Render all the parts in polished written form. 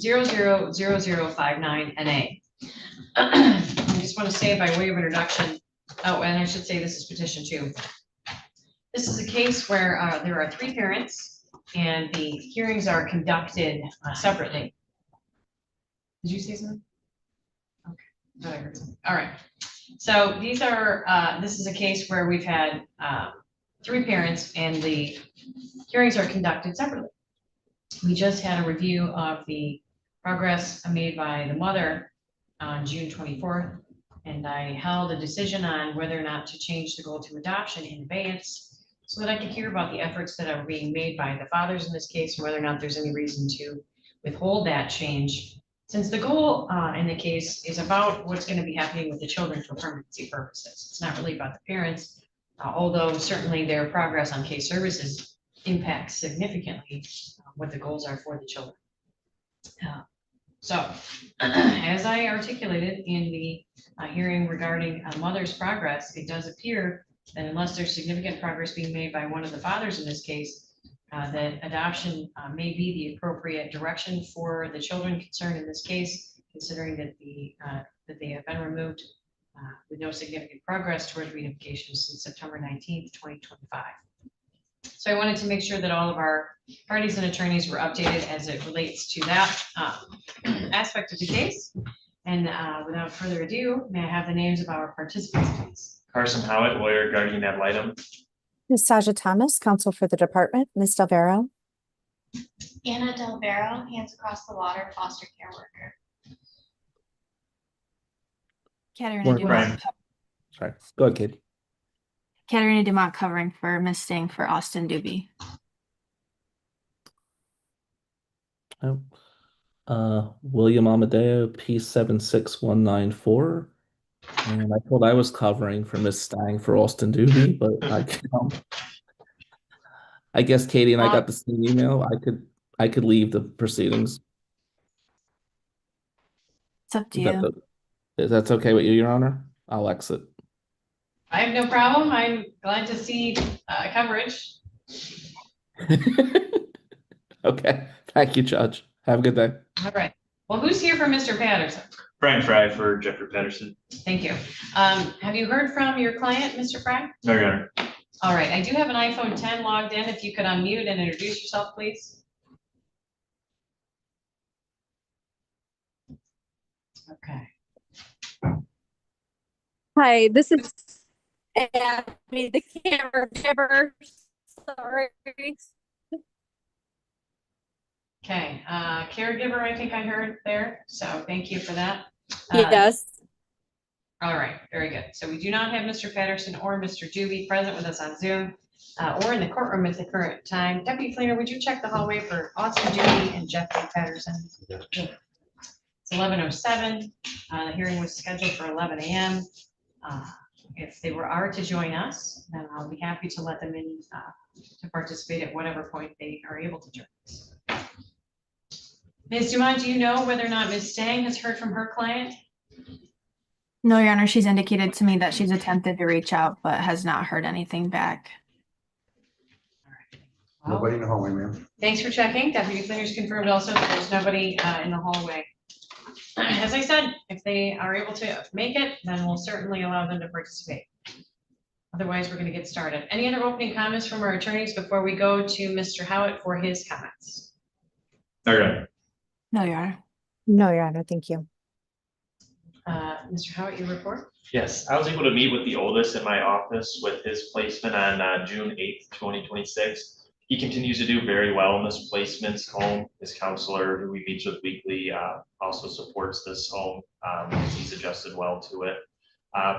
000059NA. I just want to say by way of introduction, oh, and I should say this is petition 2. This is a case where there are 3 parents and the hearings are conducted separately. Did you say something? Okay, I heard something. All right. So these are, this is a case where we've had 3 parents and the hearings are conducted separately. We just had a review of the progress made by the mother on June 24th, and I held a decision on whether or not to change the goal to adoption in abeyance so that I could hear about the efforts that are being made by the fathers in this case and whether or not there's any reason to withhold that change, since the goal in the case is about what's going to be happening with the children for permanency purposes. It's not really about the parents, although certainly their progress on case services impacts significantly what the goals are for the children. So, as I articulated in the hearing regarding mother's progress, it does appear that unless there's significant progress being made by one of the fathers in this case, that adoption may be the appropriate direction for the children concerned in this case, considering that they have been removed with no significant progress towards reunification since September 19th, 2025. So I wanted to make sure that all of our parties and attorneys were updated as it relates to that aspect of the case. And without further ado, may I have the names of our participants, please? Carson Howitt, lawyer, guardian ad litem. Ms. Saja Thomas, counsel for the department. Ms. Delvero. Anna Delvero, Hands Across the Water, foster care worker. Katerina Dumont. Sorry, go ahead, Katie. Katerina Dumont covering for Ms. Sting for Austin Doobie. William Amadeo, P76194. And I thought I was covering for Miss Stang for Austin Doobie, but I guess Katie and I got the same email. I could leave the proceedings. It's up to you. Is that okay with you, Your Honor? I'll exit. I have no problem. I'm glad to see coverage. Okay. Thank you, Judge. Have a good day. All right. Well, who's here for Mr. Patterson? Brian Fry for Jeffrey Patterson. Thank you. Have you heard from your client, Mr. Fry? No, Your Honor. All right. I do have an iPhone 10 logged in. If you could unmute and introduce yourself, please. Okay. Hi, this is Abby, the caregiver. Sorry. Okay, caregiver, I think I heard there. So thank you for that. Yes. All right, very good. So we do not have Mr. Patterson or Mr. Doobie present with us on Zoom or in the courtroom at the current time. Deputy Fleener, would you check the hallway for Austin Doobie and Jeffrey Patterson? Yeah. It's 11:07. The hearing was scheduled for 11 a.m. If they are to join us, then I'll be happy to let them in to participate at whatever point they are able to join us. Ms. Dumont, do you know whether or not Ms. Stang has heard from her client? No, Your Honor, she's indicated to me that she's attempted to reach out, but has not heard anything back. All right. Well, nobody in the hallway, ma'am. Thanks for checking. Deputy Fleener's confirmed also that there's nobody in the hallway. As I said, if they are able to make it, then we'll certainly allow them to participate. Otherwise, we're going to get started. Any other opening comments from our attorneys before we go to Mr. Howitt for his comments? No, Your Honor. No, Your Honor. No, Your Honor. Thank you. Mr. Howitt, your report? Yes, I was able to meet with the oldest in my office with his placement on June 8th, 2026. He continues to do very well in this placement's home. His counselor, who he meets with weekly, also supports this home because he's adjusted well to it.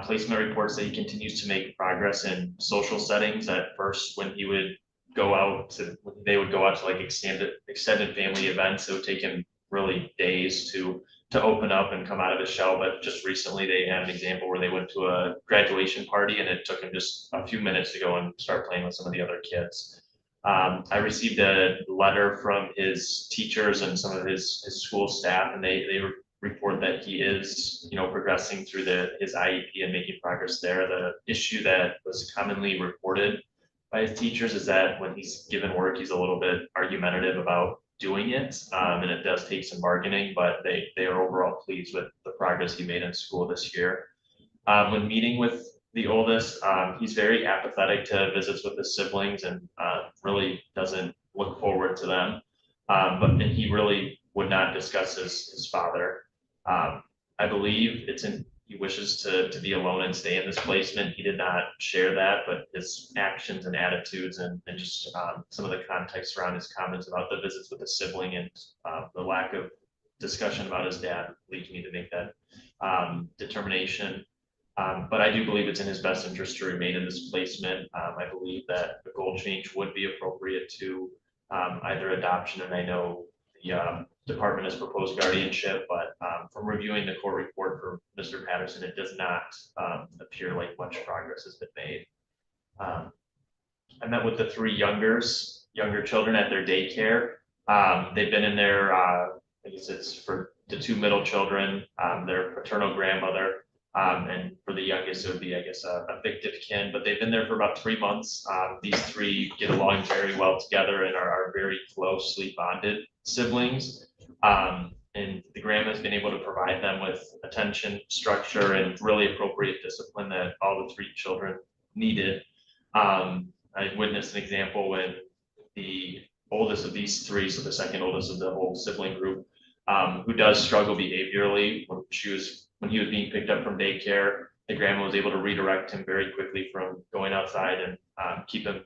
Placement reports that he continues to make progress in social settings. At first, when he would go out to, they would go out to like extended family events, it would take him really days to open up and come out of his shell. But just recently they had an example where they went to a graduation party and it took him just a few minutes to go and start playing with some of the other kids. I received a letter from his teachers and some of his school staff, and they report that he is, progressing through his IEP and making progress there. The issue that was commonly reported by his teachers is that when he's given work, he's a little bit argumentative about doing it. And it does take some bargaining, but they are overall pleased with the progress he made in school this year. When meeting with the oldest, he's very apathetic to visits with his siblings and really doesn't look forward to them. But he really would not discuss his father. I believe he wishes to be alone and stay in this placement. He did not share that, but his actions and attitudes and just some of the context around his comments about the visits with his sibling and the lack of discussion about his dad leads me to make that determination. But I do believe it's in his best interest to remain in this placement. I believe that the goal change would be appropriate to either adoption, and I know the department has proposed guardianship, but from reviewing the court report for Mr. Patterson, it does not appear like much progress has been made. I met with the three younger children at their daycare. They've been in there, I guess it's for the two middle children, their paternal grandmother, and for the youngest, it would be, I guess, a fictive kin, but they've been there for about 3 months. These three get along very well together and are very closely bonded siblings. And the grandma has been able to provide them with attention, structure, and really appropriate discipline that all the three children needed. I witnessed an example when the oldest of these three, so the second oldest of the whole sibling group, who does struggle behaviorally when he was being picked up from daycare, the grandma was able to redirect him very quickly from going outside and keep him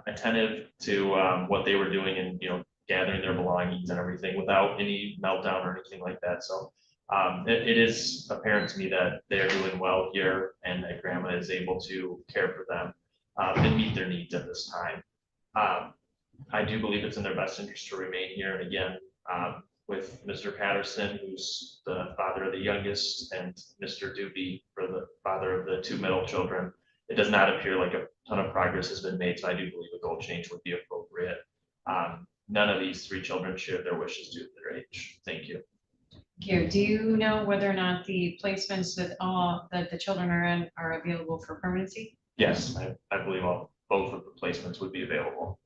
attentive to what they were doing and, gathering their belongings and everything without any meltdown or anything like that. So it is apparent to me that they're doing well here and that grandma is able to care for them and meet their needs at this time. I do believe it's in their best interest to remain here. And again, with Mr. Patterson, who's the father of the youngest, and Mr. Doobie for the father of the two middle children, it does not appear like a ton of progress has been made. So I do believe a goal change would be appropriate. None of these three children share their wishes due to their age. Thank you. Thank you. Do you know whether or not the placements that the children are in are available for permanency? Yes, I believe both of the placements would be available.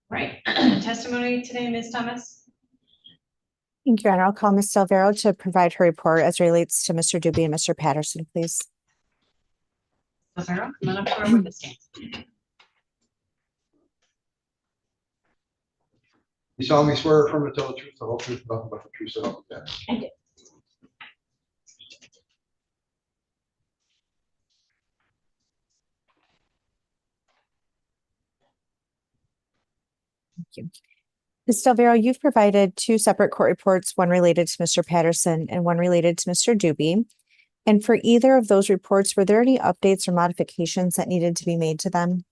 Right. Testimony today, Ms. Thomas? Thank you, Your Honor. I'll call Ms. Silvero to provide her report as relates to Mr. Doobie and Mr. Patterson, please. Silvero, come on up for a witness stand. You solemnly swear or affirm to tell the truth, the whole truth, nothing but the truth, so help you God. I do. Thank you. Ms. Silvero, you've provided two separate court reports, one related to Mr. Patterson and one related to Mr. Doobie. And for either of those reports, were there any updates or modifications that needed to be made to them?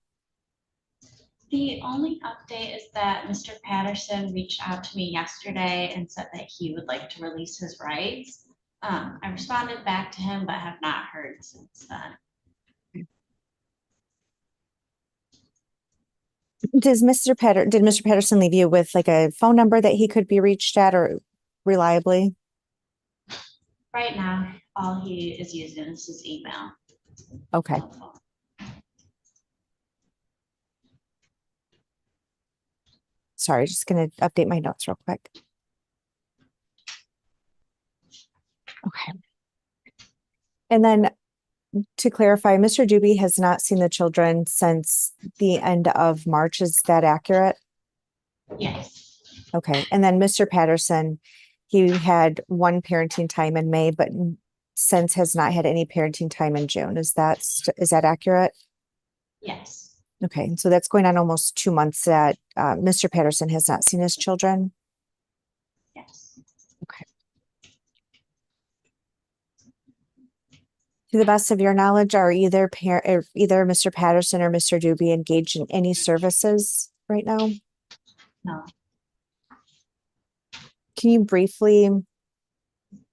The only update is that Mr. Patterson reached out to me yesterday and said that he would like to release his rights. I responded back to him, but have not heard since then. Did Mr. Patterson leave you with like a phone number that he could be reached at or reliably? Right now, all he is using is his email. Okay. Sorry, just going to update my notes real quick. Okay. And then to clarify, Mr. Doobie has not seen the children since the end of March. Is that accurate? Yes. Okay. And then Mr. Patterson, he had one parenting time in May, but since has not had any parenting time in June. Is that accurate? Yes. Okay. And so that's going on almost 2 months that Mr. Patterson has not seen his children. Yes. Okay. To the best of your knowledge, are either Mr. Patterson or Mr. Doobie engaged in any services right now? No. Can you briefly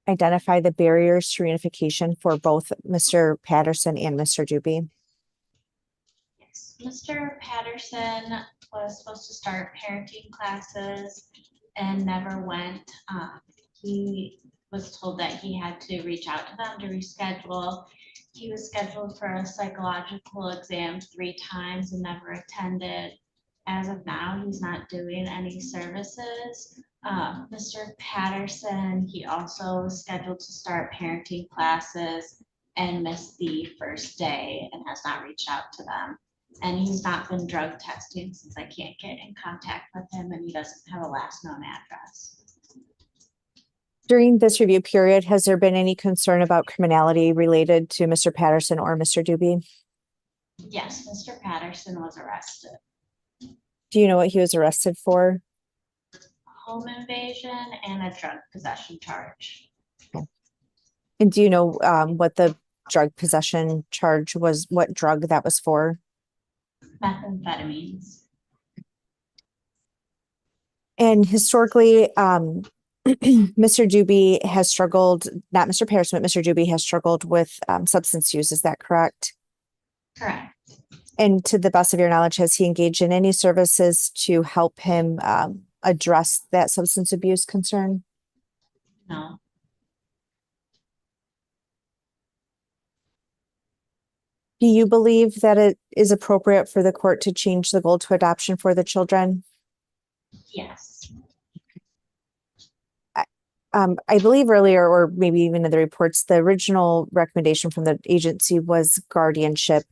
identify the barriers to reunification for both Mr. Patterson and Mr. Doobie? Yes. Mr. Patterson was supposed to start parenting classes and never went. He was told that he had to reach out to them to reschedule. He was scheduled for a psychological exam 3 times and never attended. as of now, he's not doing any services. Mr. Patterson, he also is scheduled to start parenting classes and missed the first day and has not reached out to them. And he's not been drug testing since I can't get in contact with him and he doesn't have a last known address. During this review period, has there been any concern about criminality related to Mr. Patterson or Mr. Doobie? Yes, Mr. Patterson was arrested. Do you know what he was arrested for? Home invasion and a drug possession charge. And do you know what the drug possession charge was, what drug that was for? Methamphetamines. And historically, Mr. Doobie has struggled, not Mr. Patterson, but Mr. Doobie has struggled with substance use. Is that correct? Correct. And to the best of your knowledge, has he engaged in any services to help him address that substance abuse concern? No. Do you believe that it is appropriate for the court to change the goal to adoption for the children? Yes. I believe earlier, or maybe even in the reports, the original recommendation from the agency was guardianship.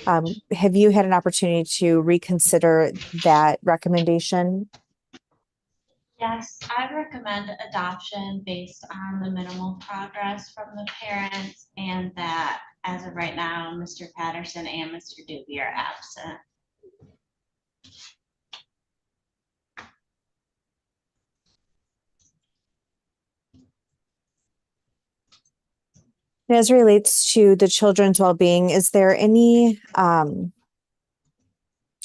Have you had an opportunity to reconsider that recommendation? Yes, I recommend adoption based on the minimal progress from the parents and that as of right now, Mr. Patterson and Mr. Doobie are absent. As it relates to the children's well-being, is there any, are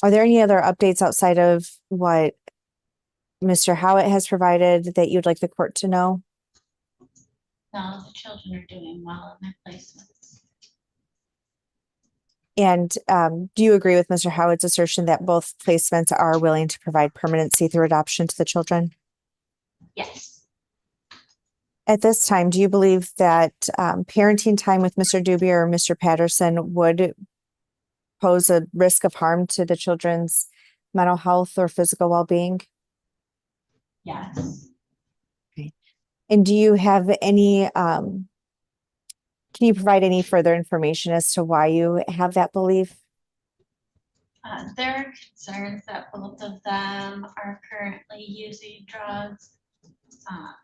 there any other updates outside of what Mr. Howitt has provided that you'd like the court to know? No, the children are doing well in their placements. And do you agree with Mr. Howitt's assertion that both placements are willing to provide permanency through adoption to the children? Yes. At this time, do you believe that parenting time with Mr. Doobie or Mr. Patterson would pose a risk of harm to the children's mental health or physical well-being? Yes. And do you have any, can you provide any further information as to why you have that belief? There are concerns that both of them are currently using drugs.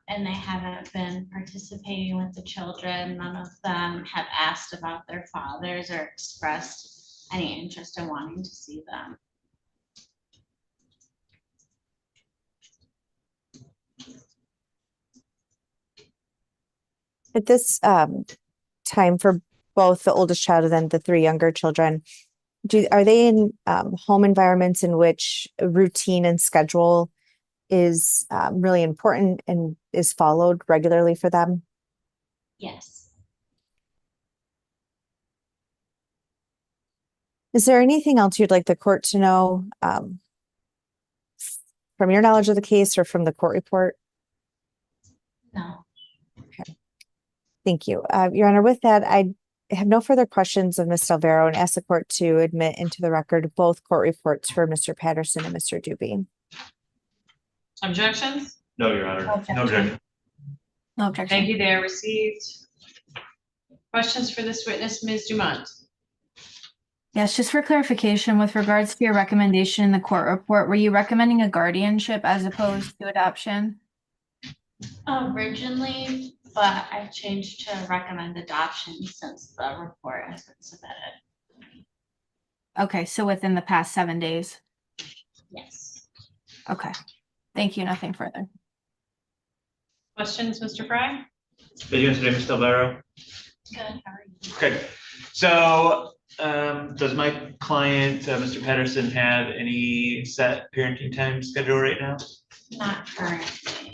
And they haven't been participating with the children. None of them have asked about their fathers or expressed any interest in wanting to see them. At this time for both the oldest child and then the three younger children, are they in home environments in which a routine and schedule is really important and is followed regularly for them? Yes. Is there anything else you'd like the court to know from your knowledge of the case or from the court report? No. Okay. Thank you. Your Honor, with that, I have no further questions of Ms. Alvaro and ask the court to admit into the record both court reports for Mr. Patterson and Mr. Doobie. Objections? No, Your Honor. No objection. No objection. Thank you, they are received. Questions for this witness, Ms. Dumont? Yes, just for clarification, with regards to your recommendation in the court report, were you recommending a guardianship as opposed to adoption? Originally, but I've changed to recommend adoption since the report has been submitted. Okay, so within the past 7 days. Yes. Okay, thank you. Nothing further. Questions, Mr. Fry? How you doing today, Mr. Alvaro? Good, how are you? Okay, so does my client, Mr. Patterson, have any set parenting time schedule right now? Not currently.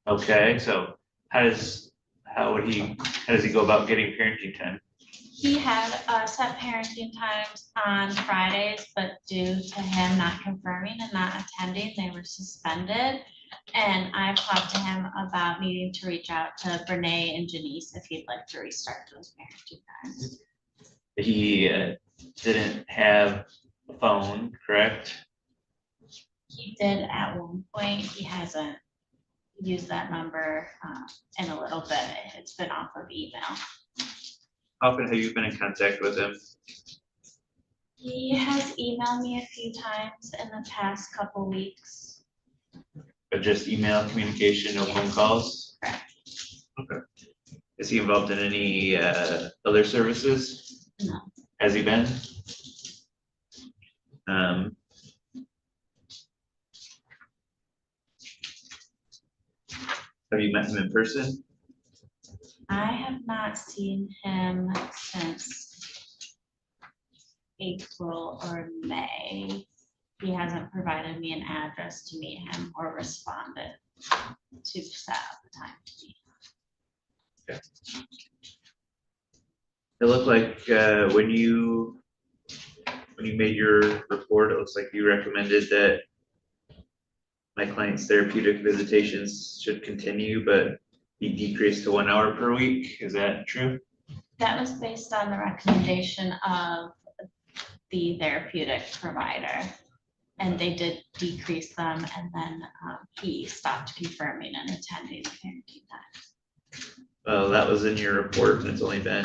Okay, so how does he go about getting parenting time? He had set parenting times on Fridays, but due to him not confirming and not attending, they were suspended. And I've talked to him about needing to reach out to Brene and Janice if he'd like to restart those parenting times. He didn't have a phone, correct? He did at one point. He hasn't used that number in a little bit. It's been off of email. How often have you been in contact with him? He has emailed me a few times in the past couple weeks. But just email communication, no phone calls? Correct. Okay. Is he involved in any other services? No. Has he been? Have you met him in person? I have not seen him since April or May. He hasn't provided me an address to meet him or responded to set up the time to meet. It looked like when you made your report, it looks like you recommended that my client's therapeutic visitations should continue, but be decreased to 1 hour per week. Is that true? That was based on the recommendation of the therapeutic provider. And they did decrease them, and then he stopped confirming and attending the parenting time. Well, that was in your report, and it's only been,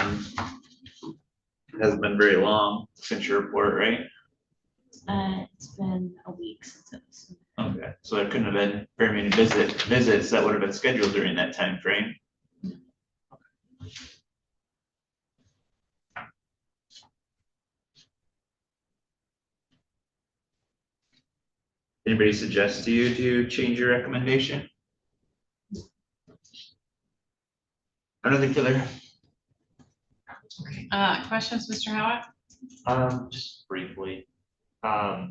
hasn't been very long since your report, right? It's been a week since it was. Okay, so there couldn't have been very many visits that would have been scheduled during that time frame. Anybody suggest to you to change your recommendation? I don't think so there. Questions, Mr. Howitt? Just briefly, are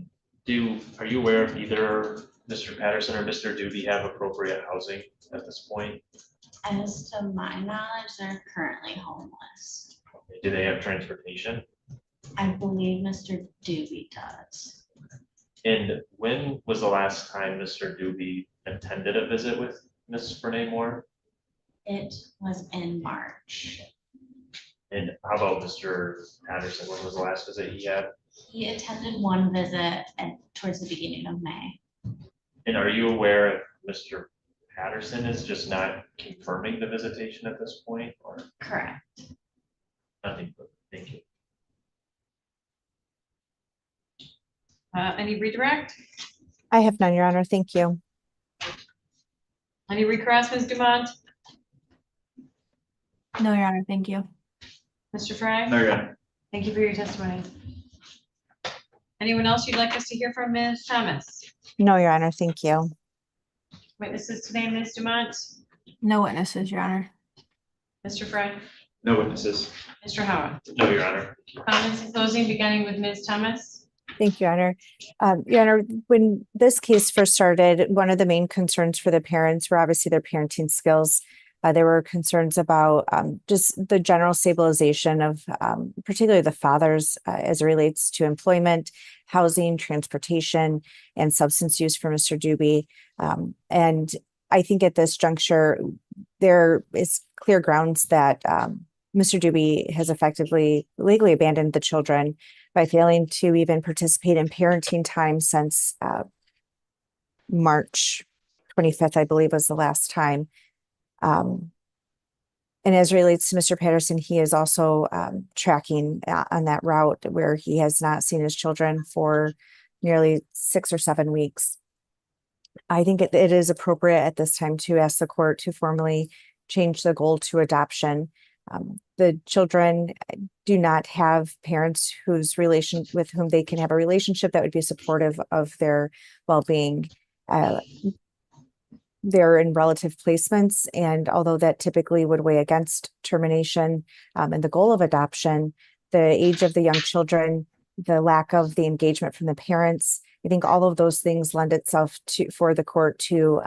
you aware if either Mr. Patterson or Mr. Doobie have appropriate housing at this point? As to my knowledge, they're currently homeless. Do they have transportation? I believe Mr. Doobie does. And when was the last time Mr. Doobie attended a visit with Ms. Renee Moore? It was in March. And how about Mr. Patterson? When was the last visit he had? He attended one visit towards the beginning of May. And are you aware if Mr. Patterson is just not confirming the visitation at this point, or Correct. nothing? Thank you. Any redirect? I have none, Your Honor. Thank you. Any recross, Ms. Dumont? No, Your Honor, thank you. Mr. Fry? Okay. Thank you for your testimony. Anyone else you'd like us to hear from, Ms. Thomas? No, Your Honor. Thank you. Witnesses today, Ms. Dumont? No witnesses, Your Honor. Mr. Fry? No witnesses. Mr. Howard? No, Your Honor. Comments in closing, beginning with Ms. Thomas? Thank you, Your Honor. Your Honor, when this case first started, one of the main concerns for the parents were obviously their parenting skills. There were concerns about just the general stabilization of particularly the fathers as it relates to employment, housing, transportation, and substance use for Mr. Doobie. And I think at this juncture, there is clear grounds that Mr. Doobie has effectively legally abandoned the children by failing to even participate in parenting time since March 25th, I believe was the last time. And as relates to Mr. Patterson, he is also tracking on that route where he has not seen his children for nearly 6 or 7 weeks. I think it is appropriate at this time to ask the court to formally change the goal to adoption. The children do not have parents with whom they can have a relationship that would be supportive of their well-being. They're in relative placements, and although that typically would weigh against termination and the goal of adoption, the age of the young children, the lack of the engagement from the parents, I think all of those things lend itself for the court to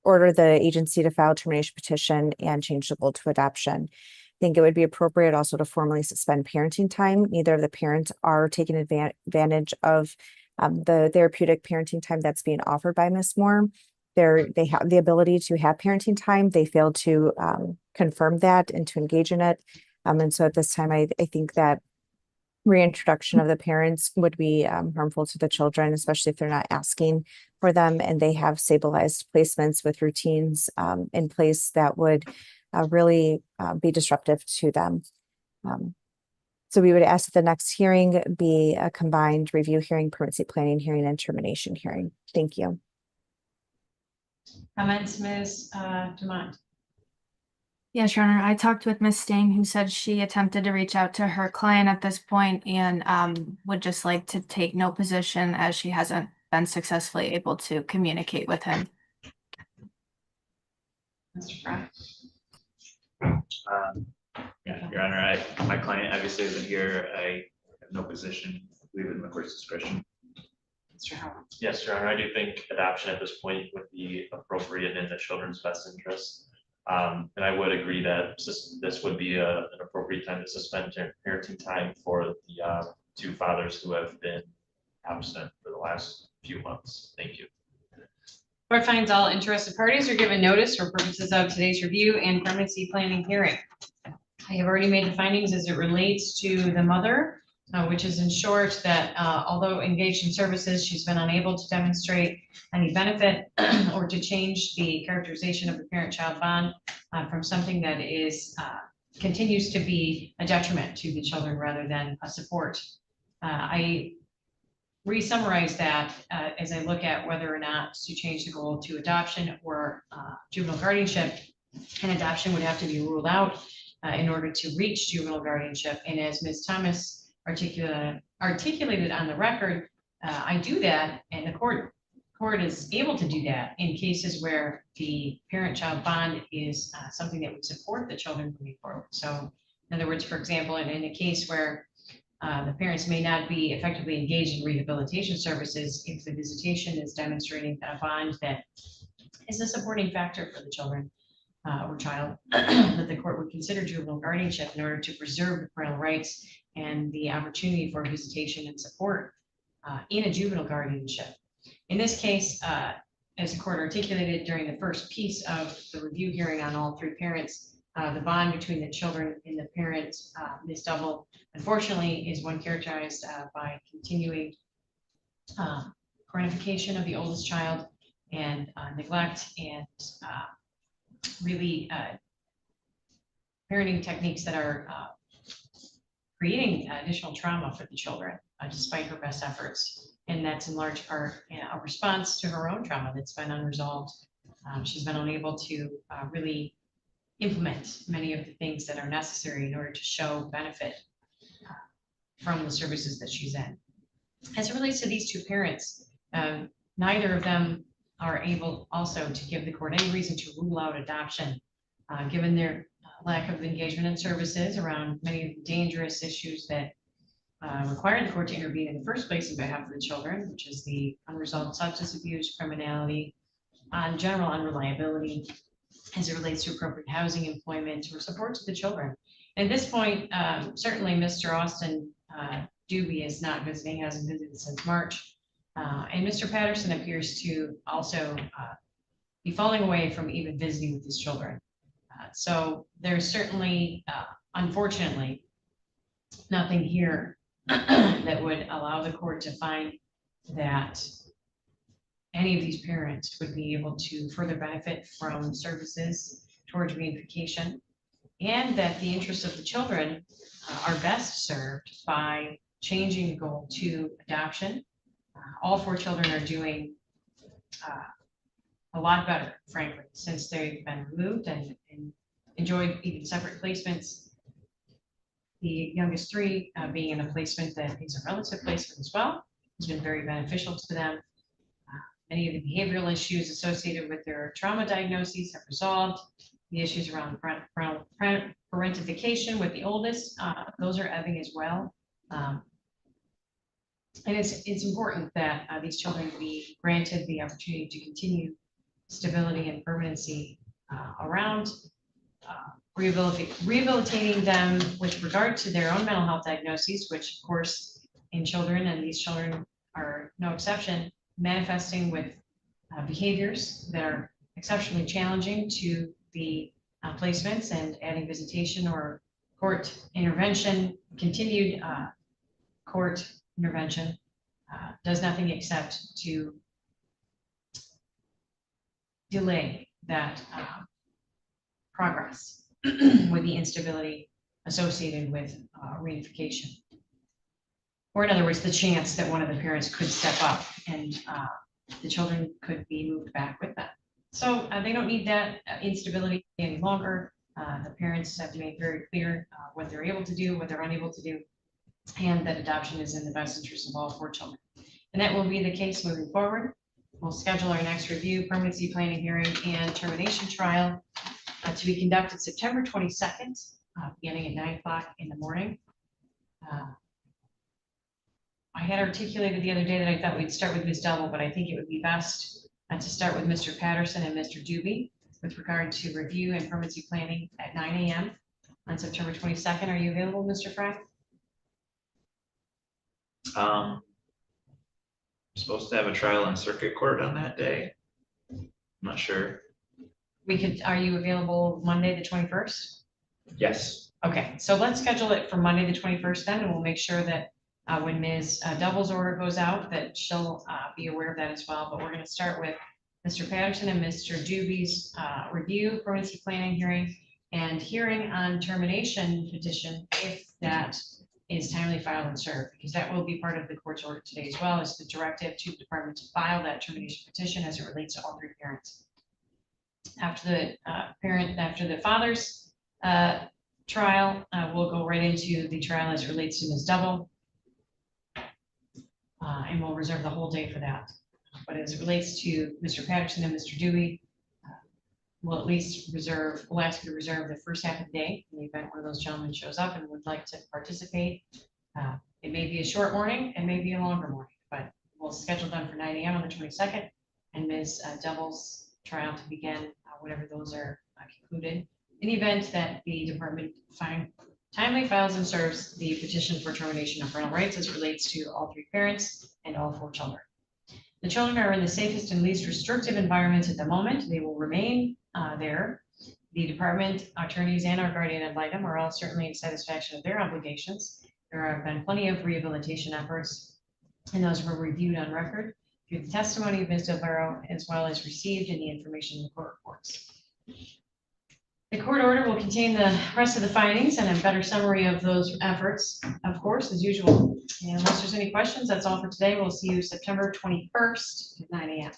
order the agency to file a termination petition and change the goal to adoption. I think it would be appropriate also to formally suspend parenting time. Neither of the parents are taking advantage of the therapeutic parenting time that's being offered by Ms. Moore. They have the ability to have parenting time. They failed to confirm that and to engage in it. And so at this time, I think that reintroduction of the parents would be harmful to the children, especially if they're not asking for them and they have stabilized placements with routines in place that would really be disruptive to them. So we would ask that the next hearing be a combined review hearing, permanency planning hearing, and termination hearing. Thank you. Comments, Ms. Dumont? Yes, Your Honor, I talked with Ms. Sting, who said she attempted to reach out to her client at this point and would just like to take no position as she hasn't been successfully able to communicate with him. Mr. Pratt? Yeah, Your Honor, my client obviously isn't here. I have no position. Leave it in the court's discretion. Mr. Howard? Yes, Your Honor, I do think adoption at this point would be appropriate in the children's best interest. And I would agree that this would be an appropriate time to suspend parenting time for the two fathers who have been absent for the last few months. Thank you. Court finds all interested parties are given notice for purposes of today's review and permanency planning hearing. I have already made the findings as it relates to the mother, which is in short that although engaged in services, she's been unable to demonstrate any benefit or to change the characterization of the parent-child bond from something that is continues to be a detriment to the children rather than a support. I re-summarize that as I look at whether or not to change the goal to adoption or juvenile guardianship, and adoption would have to be ruled out in order to reach juvenile guardianship. And as Ms. Thomas articulated on the record, I do that, and the court is able to do that in cases where the parent-child bond is something that would support the children moving forward. So in other words, for example, in a case where the parents may not be effectively engaged in rehabilitation services, if the visitation is demonstrating a bond that is a supporting factor for the children or child, that the court would consider juvenile guardianship in order to preserve the parental rights and the opportunity for visitation and support in a juvenile guardianship. In this case, as the court articulated during the first piece of the review hearing on all three parents, the bond between the children and the parents, Ms. Double, unfortunately, is one characterized by continuing chronification of the oldest child and neglect and really parenting techniques that are creating additional trauma for the children despite her best efforts. And that's in large part a response to her own trauma that's been unresolved. She's been unable to really implement many of the things that are necessary in order to show benefit from the services that she's in. As it relates to these two parents, neither of them are able also to give the court any reason to rule out adoption, given their lack of engagement in services around many of the dangerous issues that required the court to intervene in the first place on behalf of the children, which is the unresolved substance abuse, criminality, general unreliability, as it relates to appropriate housing, employment, or support to the children. At this point, certainly Mr. Austin Doobie is not visiting, hasn't visited since March. And Mr. Patterson appears to also be falling away from even visiting with his children. So there's certainly, unfortunately, nothing here that would allow the court to find that any of these parents would be able to further benefit from services towards reunification, and that the interests of the children are best served by changing the goal to adoption. All four children are doing a lot better, frankly, since they've been removed and enjoyed even separate placements. The youngest three being in a placement that is a relative placement as well has been very beneficial to them. Many of the behavioral issues associated with their trauma diagnoses have resolved. The issues around parentification with the oldest, those are ebbing as well. And it's important that these children be granted the opportunity to continue stability and permanency around rehabilitating them with regard to their own mental health diagnoses, which of course in children, and these children are no exception, manifesting with behaviors that are exceptionally challenging to the placements, and adding visitation or court intervention, continued court intervention does nothing except to delay that progress with the instability associated with reunification. Or in other words, the chance that one of the parents could step up and the children could be moved back with them. So they don't need that instability any longer. The parents have to make very clear what they're able to do, what they're unable to do, and that adoption is in the best interest of all 4 children. And that will be the case moving forward. We'll schedule our next review, permanency planning hearing, and termination trial to be conducted September 22nd, beginning at 9 o'clock in the morning. I had articulated the other day that I thought we'd start with Ms. Double, but I think it would be best to start with Mr. Patterson and Mr. Doobie with regard to review and permanency planning at 9 a.m. on September 22nd. Are you available, Mr. Fry? Supposed to have a trial in circuit court on that day. I'm not sure. Are you available Monday, the 21st? Yes. Okay, so let's schedule it for Monday, the 21st then, and we'll make sure that when Ms. Double's order goes out, that she'll be aware of that as well. But we're going to start with Mr. Patterson and Mr. Doobie's review, permanency planning hearing, and hearing on termination petition, if that is timely filed and served, because that will be part of the court's order today as well, as the directive to the department to file that termination petition as it relates to all 3 parents. After the father's trial, we'll go right into the trial as it relates to Ms. Double. And we'll reserve the whole day for that. But as it relates to Mr. Patterson and Mr. Dewey, we'll at least we'll ask you to reserve the first half of the day in the event one of those gentlemen shows up and would like to participate. It may be a short morning, it may be a longer morning, but we'll schedule them for 9 a.m. on the 22nd, and Ms. Double's trial to begin whenever those are concluded. In the event that the department timely files and serves the petition for termination of parental rights as it relates to all 3 parents and all 4 children. The children are in the safest and least restrictive environment at the moment. They will remain there. The department attorneys and our guardian ad litem are all certainly in satisfaction of their obligations. There have been plenty of rehabilitation efforts, and those were reviewed on record through the testimony of Ms. Del Vero, as well as received in the information in the court reports. The court order will contain the rest of the findings and a better summary of those efforts, of course, as usual. And unless there's any questions, that's all for today. We'll see you September 21st at 9 a.m.